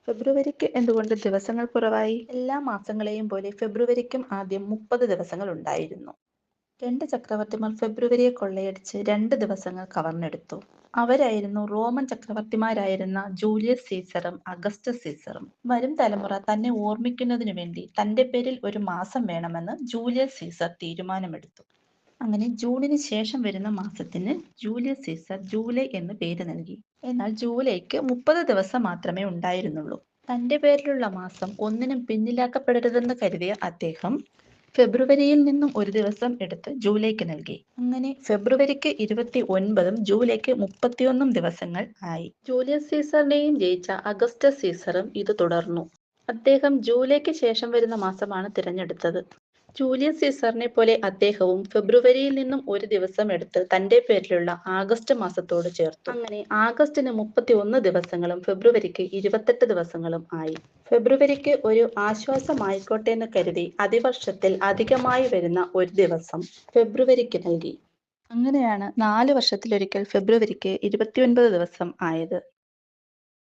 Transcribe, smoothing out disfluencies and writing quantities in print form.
ഫെബ്രുവരിക്ക് എന്തുകൊണ്ട് ദിവസങ്ങൾ കുറവായി? എല്ലാ മാസങ്ങളെയും പോലെ ഫെബ്രുവരിക്കും ആദ്യം 30 ദിവസങ്ങൾ ഉണ്ടായിരുന്നു. 2 ചക്രവർത്തിമാർ ഫെബ്രുവരിയെ കൊള്ളയടിച്ച് 2 ദിവസങ്ങൾ കവർന്നെടുത്തു. അവരായിരുന്നു റോമൻ ചക്രവർത്തിമാരായിരുന്ന ജൂലിയസ് സീസറും അഗസ്റ്റസ് സീസറും. വരും തലമുറ തന്നെ ഓർമ്മിക്കുന്നതിനു വേണ്ടി തന്റെ പേരിൽ ഒരു മാസം വേണമെന്ന് ജൂലിയസ് സീസർ തീരുമാനമെടുത്തു. അങ്ങനെ ജൂണിന് ശേഷം വരുന്ന മാസത്തിന് ജൂലിയസ് സീസർ ജൂലൈ എന്ന് പേര് നൽകി. എന്നാൽ ജൂലൈക്ക് 30 ദിവസം മാത്രമേ ഉണ്ടായിരുന്നുള്ളൂ. തന്റെ പേരിലുള്ള മാസം ഒന്നിനും പിന്നിലാക്കപ്പെടരുതെന്ന് കരുതിയ അദ്ദേഹം ഫെബ്രുവരിയിൽ നിന്നും ഒരു ദിവസം എടുത്ത് ജൂലൈക്ക് നൽകി. അങ്ങനെ ഫെബ്രുവരിക്ക് 29ഉം ജൂലൈക്ക് 31 ദിവസങ്ങൾ ആയി. ജൂലിയസ് സീസറിനെയും ജയിച്ച അഗസ്റ്റസ് സീസറും ഇത് തുടർന്നു. അദ്ദേഹം ജൂലൈക്ക് ശേഷം വരുന്ന മാസമാണ് തിരഞ്ഞെടുത്തത്. ജൂലിയസ് സീസറിനെ പോലെ അദ്ദേഹവും ഫെബ്രുവരിയിൽ നിന്നും ഒരു ദിവസം എടുത്ത് തന്റെ പേരിലുള്ള ആഗസ്റ്റ് മാസത്തോട് ചേർത്തു. അങ്ങനെ ആഗസ്റ്റിന് 31 ദിവസങ്ങളും ഫെബ്രുവരിക്ക് 28 ദിവസങ്ങളും ആയി. ഫെബ്രുവരിക്ക് ഒരു ആശ്വാസമായിക്കോട്ടെ എന്ന് കരുതി അതിവർഷത്തിൽ അധികമായി വരുന്ന ഒരു ദിവസം ഫെബ്രുവരിക്ക് നൽകി. അങ്ങനെയാണ് 4 വർഷത്തിലൊരിക്കൽ ഫെബ്രുവരിക്ക് 29 ദിവസം ആയത്.